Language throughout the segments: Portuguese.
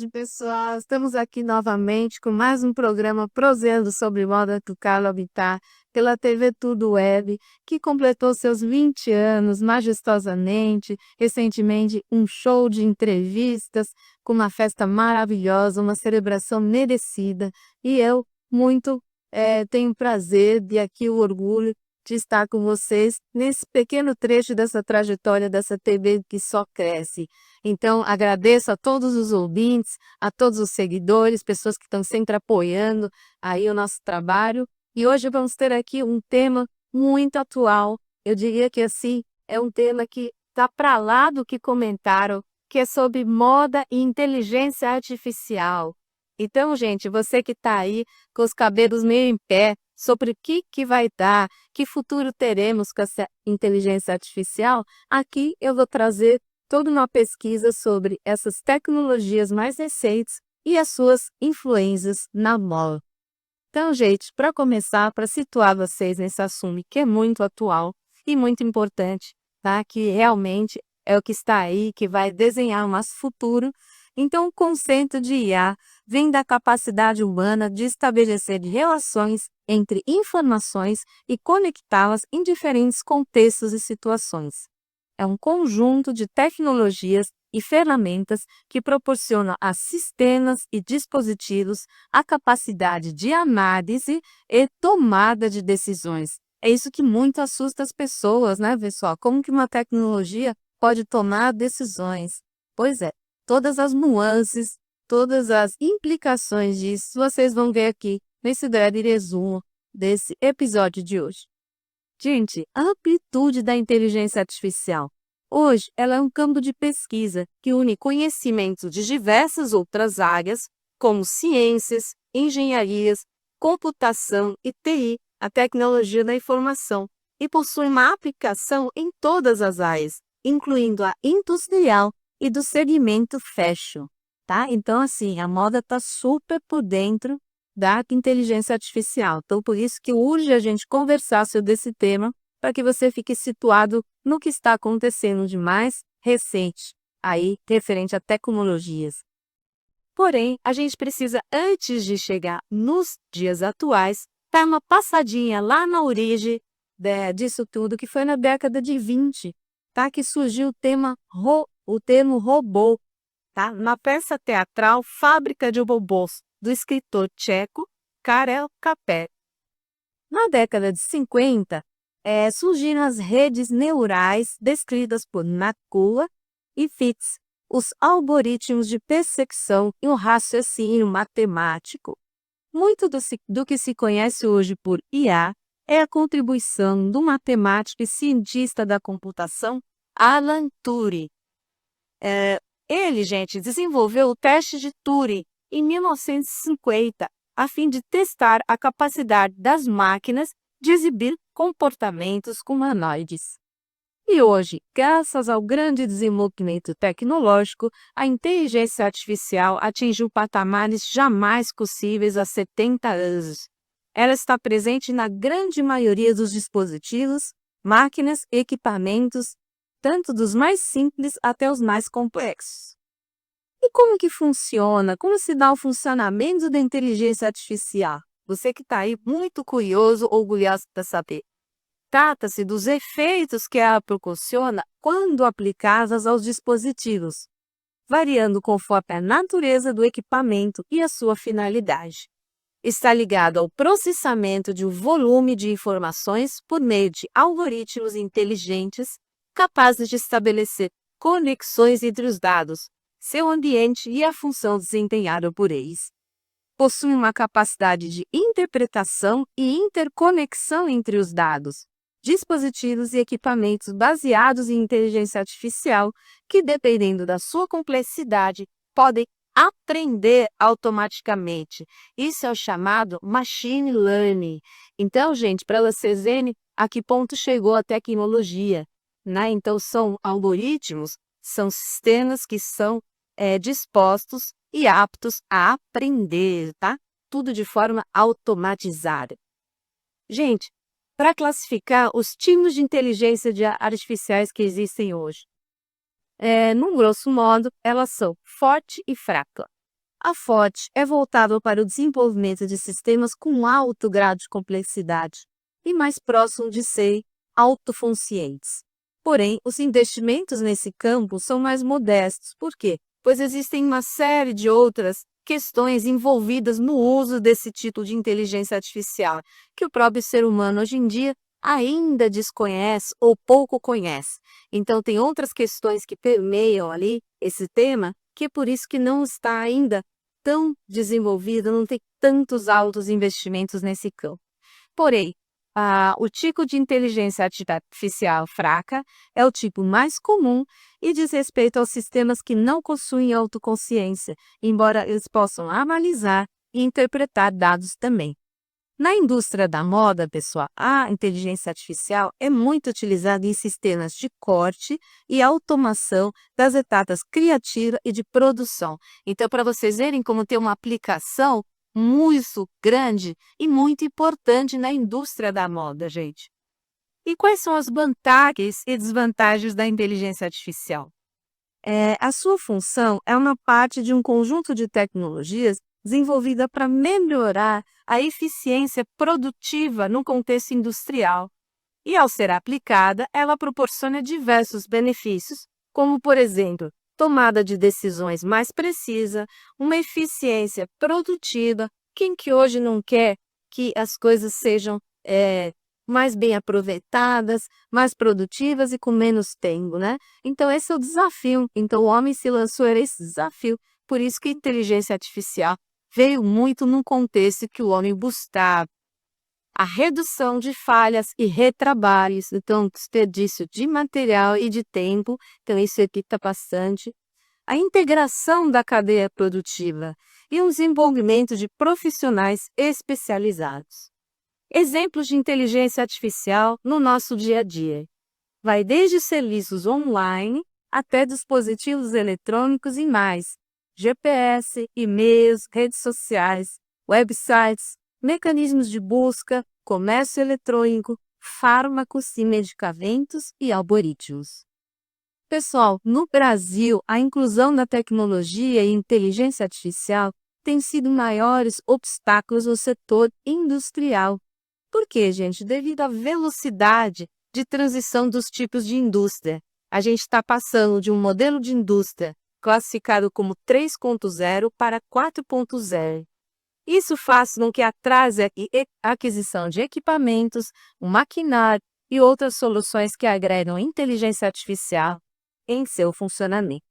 tarde, pessoal. Estamos aqui novamente com mais um programa Proseando sobre Moda do Carlo Habitat, pela TV Tudo Web, que completou seus 20 anos majestosamente. Recentemente, um show de entrevistas com uma festa maravilhosa, uma celebração merecida. E eu, tenho prazer e aqui o orgulho de estar com vocês nesse pequeno trecho dessa trajetória dessa TV que só cresce. Então, agradeço a todos os ouvintes, a todos os seguidores, pessoas que estão sempre apoiando aí o nosso trabalho. E hoje vamos ter aqui um tema muito atual. Eu diria que assim, é um tema que está para lá do que comentaram, que é sobre moda e inteligência artificial. Então, gente, você que está aí com os cabelos meio em pé, sobre o que vai dar, que futuro teremos com essa inteligência artificial, aqui eu vou trazer toda uma pesquisa sobre essas tecnologias mais recentes e as suas influências na moda. Então, gente, para começar, para situar vocês nesse assunto que é muito atual e muito importante, tá? Que realmente é o que está aí, que vai desenhar o nosso futuro. Então, o conceito de IA vem da capacidade humana de estabelecer relações entre informações e conectá-las em diferentes contextos e situações. É um conjunto de tecnologias e ferramentas que proporcionam a sistemas e dispositivos a capacidade de análise e tomada de decisões. É isso que muito assusta as pessoas, né, pessoal? Como que uma tecnologia pode tomar decisões? Pois é, todas as nuances, todas as implicações disso, vocês vão ver aqui nesse breve resumo desse episódio de hoje. Gente, a amplitude da inteligência artificial. Hoje, ela é um campo de pesquisa que une conhecimentos de diversas outras áreas, como ciências, engenharias, computação e TI, a tecnologia da informação, e possui uma aplicação em todas as áreas, incluindo a industrial e do segmento fashion, tá? Então, assim, a moda está super por dentro da inteligência artificial. Então, por isso que urge a gente conversar sobre esse tema, para que você fique situado no que está acontecendo de mais recente, aí, referente a tecnologias. Porém, a gente precisa, antes de chegar nos dias atuais, dar uma passadinha lá na origem disso tudo, que foi na década de 20, tá? Que surgiu o termo robô, tá? Na peça teatral Fábrica de Robôs, do escritor tcheco Karel Capek. Na década de 50, surgiram as redes neurais descritas por Nakula e Fitts, os algoritmos de percepção e o raciocínio matemático. Muito do que se conhece hoje por IA é a contribuição do matemático e cientista da computação Alan Turing. Ele, gente, desenvolveu o teste de Turing em 1950, a fim de testar a capacidade das máquinas de exibir comportamentos humanoides. E hoje, graças ao grande desenvolvimento tecnológico, a inteligência artificial atingiu patamares jamais possíveis há 70 anos. Ela está presente na grande maioria dos dispositivos, máquinas e equipamentos, tanto dos mais simples até os mais complexos. E como que funciona? Como se dá o funcionamento da inteligência artificial? Você que está aí muito curioso, orgulhoso para saber. Trata-se dos efeitos que ela proporciona quando aplicadas aos dispositivos, variando conforme a natureza do equipamento e a sua finalidade. Está ligado ao processamento de um volume de informações por meio de algoritmos inteligentes capazes de estabelecer conexões entre os dados, seu ambiente e a função desempenhada por eles. Possui uma capacidade de interpretação e interconexão entre os dados, dispositivos e equipamentos baseados em inteligência artificial que, dependendo da sua complexidade, podem aprender automaticamente. Isso é o chamado machine learning. Então, gente, para vocês verem a que ponto chegou a tecnologia, né? Então, são algoritmos, são sistemas que são dispostos e aptos a aprender, tá? Tudo de forma automatizada. Gente, para classificar os tipos de inteligência artificiais que existem hoje, num grosso modo, elas são forte e fraca. A Ford é voltada para o desenvolvimento de sistemas com alto grau de complexidade e mais próximo de ser autoconscientes. Porém, os investimentos nesse campo são mais modestos. Por quê? Pois existem uma série de outras questões envolvidas no uso desse tipo de inteligência artificial, que o próprio ser humano hoje em dia ainda desconhece ou pouco conhece. Então, tem outras questões que permeiam ali esse tema, que é por isso que não está ainda tão desenvolvido, não tem tantos altos investimentos nesse campo. Porém, o tipo de inteligência artificial fraca é o tipo mais comum e diz respeito aos sistemas que não possuem autoconsciência, embora eles possam analisar e interpretar dados também. Na indústria da moda, pessoal, a inteligência artificial é muito utilizada em sistemas de corte e automação das etapas criativa e de produção. Então, para vocês verem como tem uma aplicação muito grande e muito importante na indústria da moda, gente. E quais são as vantagens e desvantagens da inteligência artificial? A sua função é uma parte de um conjunto de tecnologias desenvolvida para melhorar a eficiência produtiva no contexto industrial. E, ao ser aplicada, ela proporciona diversos benefícios, como, por exemplo, tomada de decisões mais precisa, uma eficiência produtiva. Quem que hoje não quer que as coisas sejam mais bem aproveitadas, mais produtivas e com menos tempo, né? Então, esse é o desafio. Então, o homem se lançou a esse desafio. Por isso que a inteligência artificial veio muito num contexto que o homem buscava a redução de falhas e retrabalhos, então, desperdício de material e de tempo, então isso evita bastante. A integração da cadeia produtiva e o desenvolvimento de profissionais especializados. Exemplos de inteligência artificial no nosso dia a dia. Vai desde serviços online até dispositivos eletrônicos e mais. GPS, e-mails, redes sociais, websites, mecanismos de busca, comércio eletrônico, fármacos e medicamentos e algoritmos. Pessoal, no Brasil, a inclusão da tecnologia e inteligência artificial tem sido maiores obstáculos no setor industrial. Por quê, gente? Devido à velocidade de transição dos tipos de indústria. A gente está passando de um modelo de indústria classificado como 3.0 para 4.0. Isso faz com que atrase a aquisição de equipamentos, o maquinário e outras soluções que agregam inteligência artificial em seu funcionamento.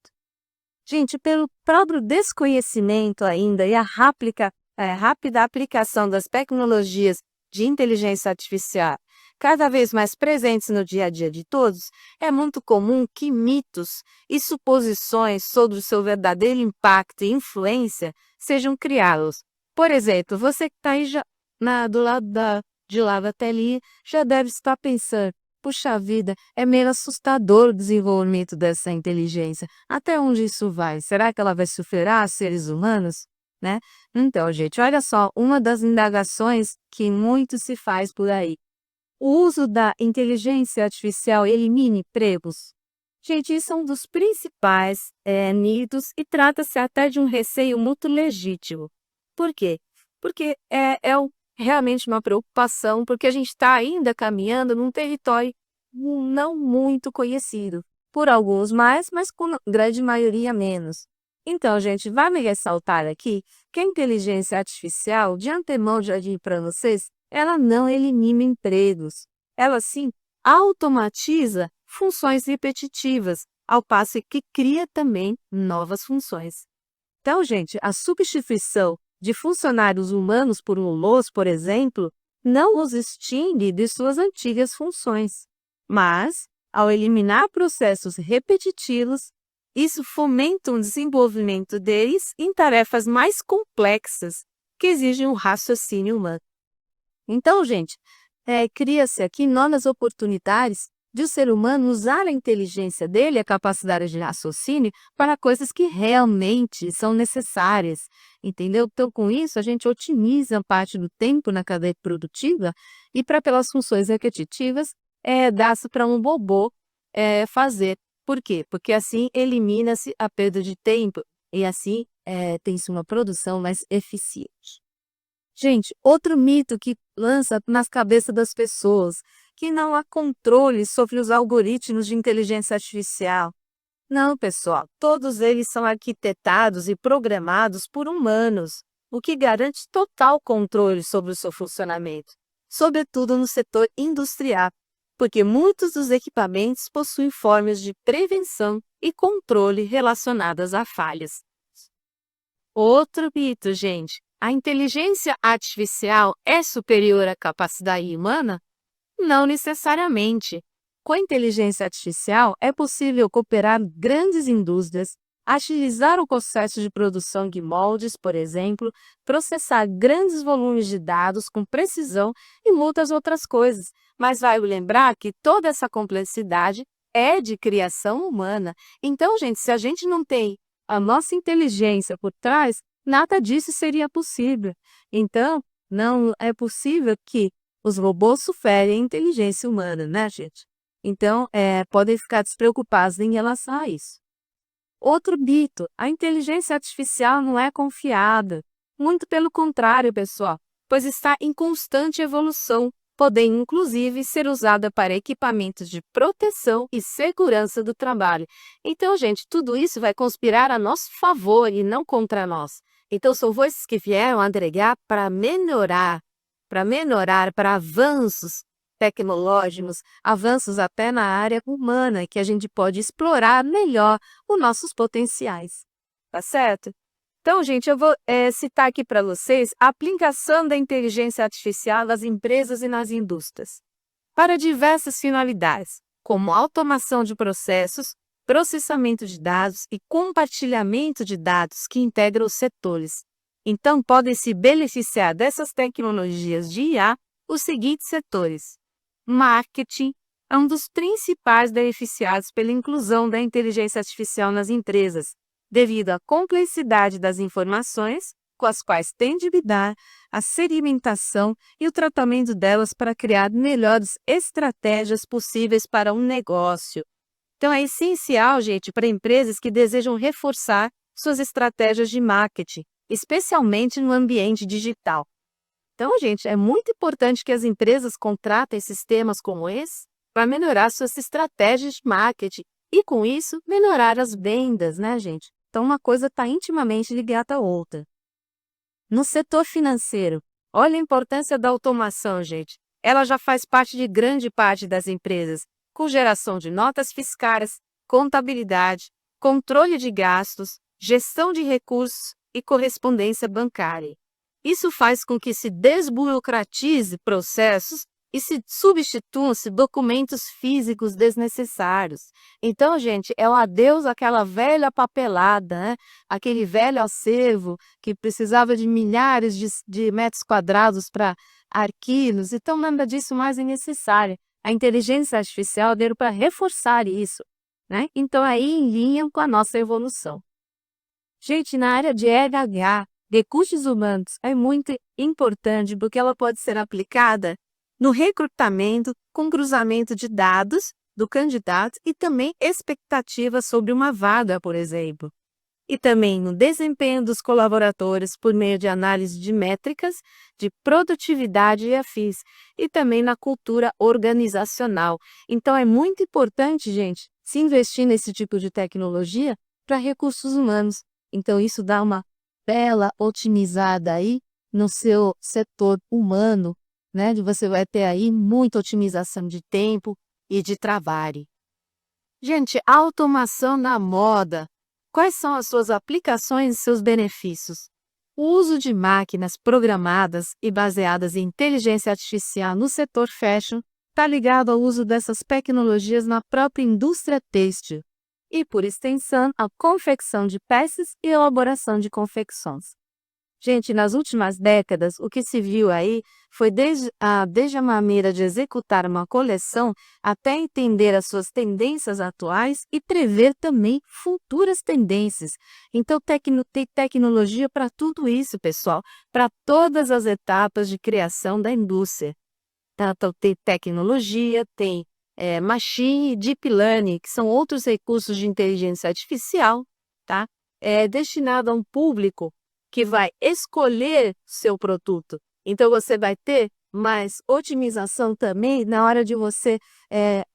Gente, pelo próprio desconhecimento ainda e a rápida aplicação das tecnologias de inteligência artificial cada vez mais presentes no dia a dia de todos, é muito comum que mitos e suposições sobre o seu verdadeiro impacto e influência sejam criados. Por exemplo, você que está aí do lado de lá da telinha já deve estar pensando, puxa vida, é meio assustador o desenvolvimento dessa inteligência. Até onde isso vai? Será que ela vai superar seres humanos? Né? Então, gente, olha só, uma das indagações que muito se faz por aí. O uso da inteligência artificial elimina empregos? Gente, isso é um dos principais mitos e trata-se até de um receio muito legítimo. Por quê? Porque realmente uma preocupação, porque a gente está ainda caminhando num território não muito conhecido. Por alguns mais, mas com grande maioria menos. Então, gente, vai me ressaltar aqui que a inteligência artificial, de antemão já digo para vocês, ela não elimina empregos. Ela, sim, automatiza funções repetitivas, ao passo que cria também novas funções. Então, gente, a substituição de funcionários humanos por robôs, por exemplo, não os extingue de suas antigas funções. Mas, ao eliminar processos repetitivos, isso fomenta o desenvolvimento deles em tarefas mais complexas que exigem um raciocínio humano. Então, gente, cria-se aqui novas oportunidades de o ser humano usar a inteligência dele, a capacidade de raciocínio, para coisas que realmente são necessárias, entendeu? Então, com isso, a gente otimiza parte do tempo na cadeia produtiva e pelas funções repetitivas, dá-se para um robô fazer. Por quê? Porque assim elimina-se a perda de tempo e assim tem-se uma produção mais eficiente. Gente, outro mito que lança nas cabeças das pessoas, que não há controle sobre os algoritmos de inteligência artificial. Não, pessoal, todos eles são arquitetados e programados por humanos, o que garante total controle sobre o seu funcionamento, sobretudo no setor industrial, porque muitos dos equipamentos possuem formas de prevenção e controle relacionadas a falhas. Outro mito, gente. A inteligência artificial é superior à capacidade humana? Não necessariamente. Com a inteligência artificial, é possível cooperar grandes indústrias, agilizar o processo de produção de moldes, por exemplo, processar grandes volumes de dados com precisão e muitas outras coisas. Mas vai lembrar que toda essa complexidade é de criação humana. Então, gente, se a gente não tem a nossa inteligência por trás, nada disso seria possível. Então, não é possível que os robôs superem a inteligência humana, né, gente? Então, podem ficar despreocupados em relação a isso. Outro mito, a inteligência artificial não é confiável. Muito pelo contrário, pessoal, pois está em constante evolução, podendo inclusive ser usada para equipamentos de proteção e segurança do trabalho. Então, gente, tudo isso vai conspirar a nosso favor e não contra nós. Então, são voces que vieram agregar para melhorar, para avanços tecnológicos, avanços até na área humana, que a gente pode explorar melhor os nossos potenciais. Tá certo? Então, gente, eu vou citar aqui para vocês a aplicação da inteligência artificial nas empresas e nas indústrias, para diversas finalidades, como automação de processos, processamento de dados e compartilhamento de dados que integram os setores. Então, podem se beneficiar dessas tecnologias de IA os seguintes setores. Marketing é um dos principais beneficiados pela inclusão da inteligência artificial nas empresas, devido à complexidade das informações com as quais tem de lidar, a segmentação e o tratamento delas para criar melhores estratégias possíveis para um negócio. Então, é essencial, gente, para empresas que desejam reforçar suas estratégias de marketing, especialmente no ambiente digital. Então, gente, é muito importante que as empresas contratem sistemas como esse para melhorar suas estratégias de marketing e, com isso, melhorar as vendas, né, gente? Então, uma coisa está intimamente ligada à outra. No setor financeiro, olha a importância da automação, gente. Ela já faz parte de grande parte das empresas, com geração de notas fiscais, contabilidade, controle de gastos, gestão de recursos e correspondência bancária. Isso faz com que se desburocratize processos e se substituam-se documentos físicos desnecessários. Então, gente, é o adeus àquela velha papelada, né? Aquele velho acervo que precisava de milhares de metros quadrados para arquivos. Então, nada disso mais é necessário. A inteligência artificial veio para reforçar isso, né? Então, aí em linha com a nossa evolução. Gente, na área de RH, recursos humanos, é muito importante porque ela pode ser aplicada no recrutamento com cruzamento de dados do candidato e também expectativas sobre uma vaga, por exemplo. E também no desempenho dos colaboradores por meio de análise de métricas, de produtividade e afins, e também na cultura organizacional. Então, é muito importante, gente, se investir nesse tipo de tecnologia para recursos humanos. Então, isso dá uma bela otimizada aí no seu setor humano, né? Você vai ter aí muita otimização de tempo e de trabalho. Gente, automação na moda. Quais são as suas aplicações e seus benefícios? O uso de máquinas programadas e baseadas em inteligência artificial no setor fashion está ligado ao uso dessas tecnologias na própria indústria têxtil e, por extensão, a confecção de peças e elaboração de confecções. Gente, nas últimas décadas, o que se viu aí foi desde a maneira de executar uma coleção até entender as suas tendências atuais e prever também futuras tendências. Então, tem tecnologia para tudo isso, pessoal, para todas as etapas de criação da indústria. Então, tem tecnologia, tem machine e deep learning, que são outros recursos de inteligência artificial, tá? destinado a um público que vai escolher seu produto. Então, você vai ter mais otimização também na hora de você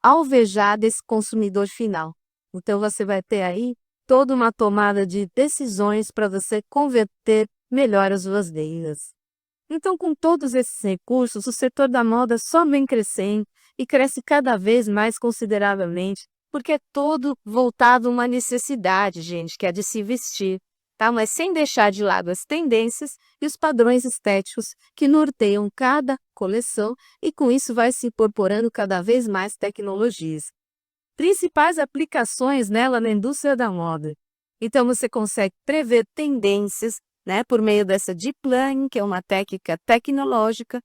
alvejar desse consumidor final. Então, você vai ter aí toda uma tomada de decisões para você converter melhor as suas vendas. Então, com todos esses recursos, o setor da moda só vem crescendo e cresce cada vez mais consideravelmente, porque é todo voltado a uma necessidade, gente, que é de se vestir, tá? Mas sem deixar de lado as tendências e os padrões estéticos que norteiam cada coleção, e com isso vai se incorporando cada vez mais tecnologias. Principais aplicações nela na indústria da moda. Então, você consegue prever tendências, né, por meio dessa Deep Learning, que é uma técnica tecnológica,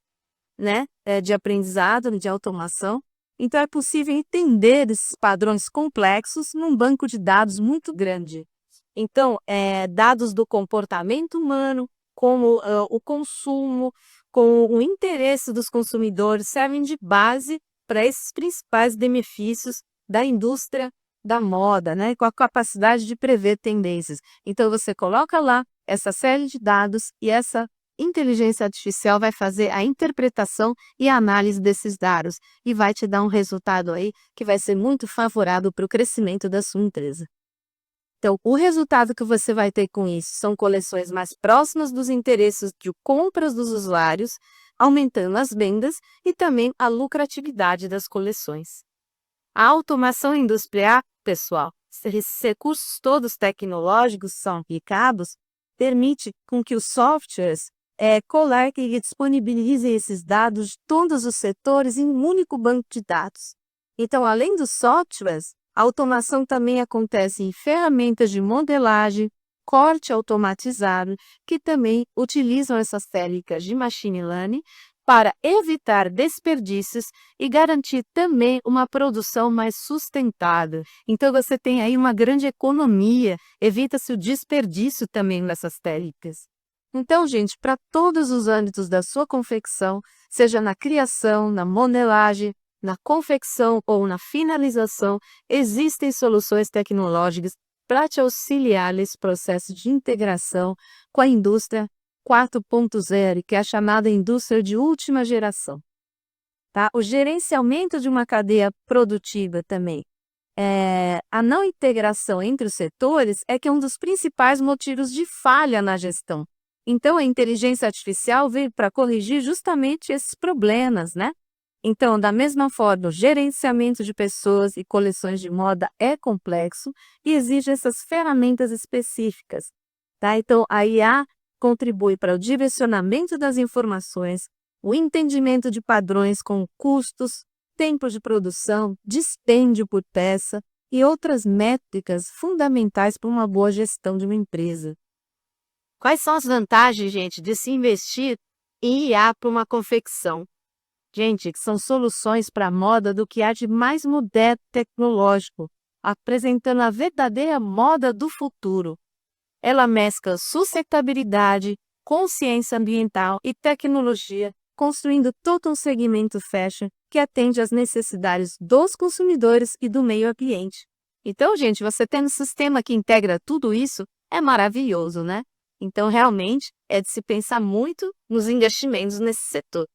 né, de aprendizado, de automação. Então, é possível entender esses padrões complexos num banco de dados muito grande. Então, dados do comportamento humano, como o consumo, com o interesse dos consumidores, servem de base para esses principais benefícios da indústria da moda, né, com a capacidade de prever tendências. Então, você coloca lá essa série de dados e essa inteligência artificial vai fazer a interpretação e a análise desses dados e vai te dar um resultado aí que vai ser muito favorável para o crescimento da sua empresa. Então, o resultado que você vai ter com isso são coleções mais próximas dos interesses de compras dos usuários, aumentando as vendas e também a lucratividade das coleções. A automação industrial, pessoal, esses recursos todos tecnológicos são aplicados, permite com que os softwares coletem e disponibilizem esses dados de todos os setores em um único banco de dados. Então, além dos softwares, a automação também acontece em ferramentas de modelagem, corte automatizado, que também utilizam essas técnicas de machine learning para evitar desperdícios e garantir também uma produção mais sustentável. Então, você tem aí uma grande economia, evita-se o desperdício também nessas técnicas. Então, gente, para todos os âmbitos da sua confecção, seja na criação, na modelagem, na confecção ou na finalização, existem soluções tecnológicas para te auxiliar nesse processo de integração com a indústria 4.0, que é a chamada indústria de última geração. Tá? O gerenciamento de uma cadeia produtiva também. A não integração entre os setores é que é um dos principais motivos de falha na gestão. Então, a inteligência artificial veio para corrigir justamente esses problemas, né? Então, da mesma forma, o gerenciamento de pessoas e coleções de moda é complexo e exige essas ferramentas específicas. Tá? Então, a IA contribui para o direcionamento das informações, o entendimento de padrões com custos, tempo de produção, dispêndio por peça e outras métricas fundamentais para uma boa gestão de uma empresa. Quais são as vantagens, gente, de se investir em IA para uma confecção? Gente, que são soluções para a moda do que há de mais moderno e tecnológico, apresentando a verdadeira moda do futuro. Ela mescla sustentabilidade, consciência ambiental e tecnologia, construindo todo um segmento fashion que atende às necessidades dos consumidores e do meio ambiente. Então, gente, você tendo um sistema que integra tudo isso, é maravilhoso, né? Então, realmente, é de se pensar muito nos investimentos nesse setor.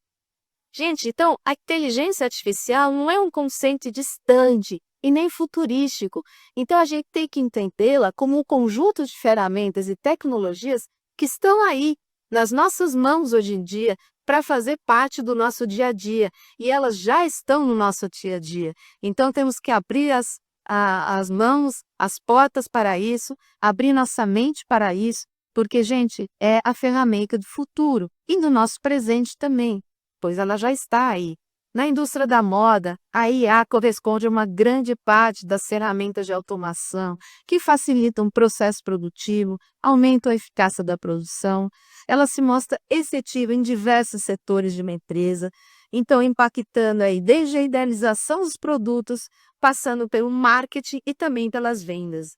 Gente, então, a inteligência artificial não é um conceito distante e nem futurístico. Então, a gente tem que entendê-la como um conjunto de ferramentas e tecnologias que estão aí, nas nossas mãos hoje em dia, para fazer parte do nosso dia a dia. E elas já estão no nosso dia a dia. Então, temos que abrir as mãos, as portas para isso, abrir nossa mente para isso, porque, gente, é a ferramenta do futuro e do nosso presente também, pois ela já está aí. Na indústria da moda, a IA corresponde a uma grande parte das ferramentas de automação que facilitam o processo produtivo, aumentam a eficácia da produção. Ela se mostra efetiva em diversos setores de uma empresa, então impactando aí desde a idealização dos produtos, passando pelo marketing e também pelas vendas.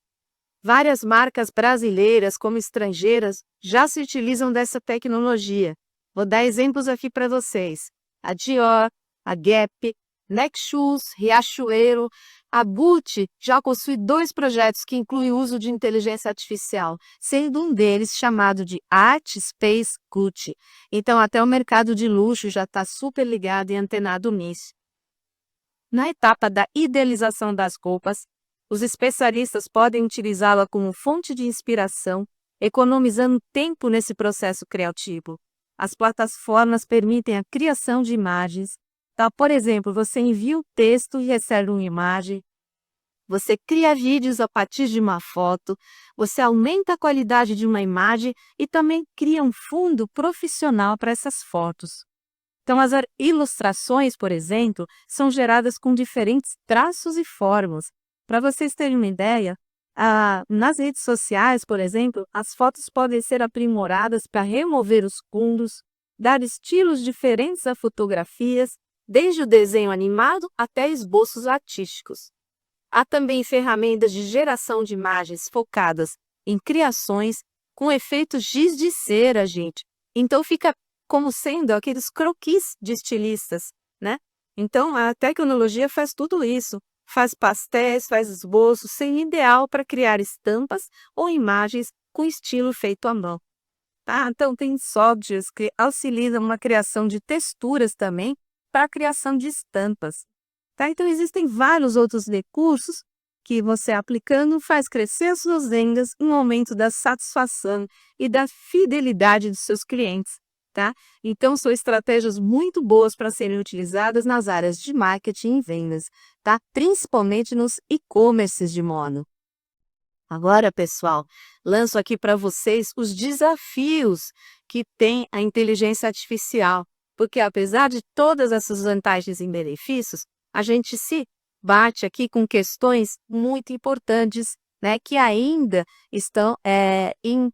Várias marcas brasileiras como estrangeiras já se utilizam dessa tecnologia. Vou dar exemplos aqui para vocês. A Dior, a Gap, Netshoes, Riachuelo. A Gucci já possui 2 projetos que incluem o uso de inteligência artificial, sendo um deles chamado de Art Space Gucci. Então, até o mercado de luxo já está super ligado e antenado nisso. Na etapa da idealização das roupas, os especialistas podem utilizá-la como fonte de inspiração, economizando tempo nesse processo criativo. As plataformas permitem a criação de imagens. Então, por exemplo, você envia o texto e recebe uma imagem, você cria vídeos a partir de uma foto, você aumenta a qualidade de uma imagem e também cria um fundo profissional para essas fotos. Então, as ilustrações, por exemplo, são geradas com diferentes traços e formas. Para vocês terem uma ideia, nas redes sociais, por exemplo, as fotos podem ser aprimoradas para remover os fundos, dar estilos diferentes a fotografias, desde o desenho animado até esboços artísticos. Há também ferramentas de geração de imagens focadas em criações com efeitos giz de cera, gente. Então fica como sendo aqueles croquis de estilistas, né? Então a tecnologia faz tudo isso, faz pastéis, faz esboços, sendo ideal para criar estampas ou imagens com estilo feito à mão. Tá? Então tem softwares que auxiliam na criação de texturas também para a criação de estampas. Tá? Então existem vários outros recursos que você aplicando faz crescer as suas vendas, um aumento da satisfação e da fidelidade dos seus clientes. Tá? Então são estratégias muito boas para serem utilizadas nas áreas de marketing e vendas, tá? Principalmente nos e-commerces de moda. Agora, pessoal, lanço aqui para vocês os desafios que tem a inteligência artificial, porque apesar de todas essas vantagens e benefícios, a gente se bate aqui com questões muito importantes, né, que ainda estão em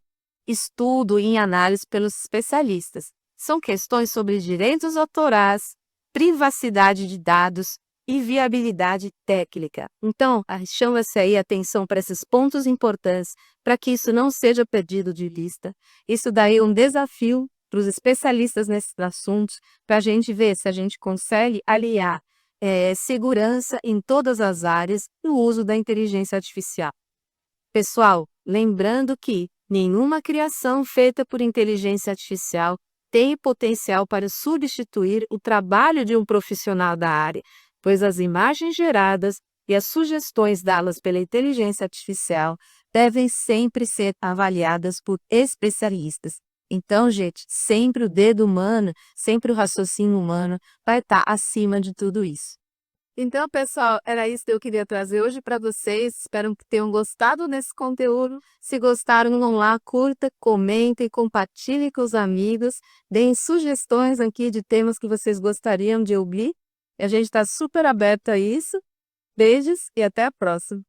estudo e em análise pelos especialistas. São questões sobre direitos autorais, privacidade de dados e viabilidade técnica. Então, chama-se aí atenção para esses pontos importantes, para que isso não seja perdido de vista. Isso daí é um desafio para os especialistas nesses assuntos, para a gente ver se a gente consegue aliar segurança em todas as áreas no uso da inteligência artificial. Pessoal, lembrando que nenhuma criação feita por inteligência artificial tem potencial para substituir o trabalho de um profissional da área, pois as imagens geradas e as sugestões dadas pela inteligência artificial devem sempre ser avaliadas por especialistas. Então, gente, sempre o dedo humano, sempre o raciocínio humano vai estar acima de tudo isso. Então, pessoal, era isso que eu queria trazer hoje para vocês. Espero que tenham gostado desse conteúdo. Se gostaram, vão lá, curta, comentem, compartilhem com os amigos, deem sugestões aqui de temas que vocês gostariam de ouvir. A gente está super aberto a isso. Beijos e até a próxima.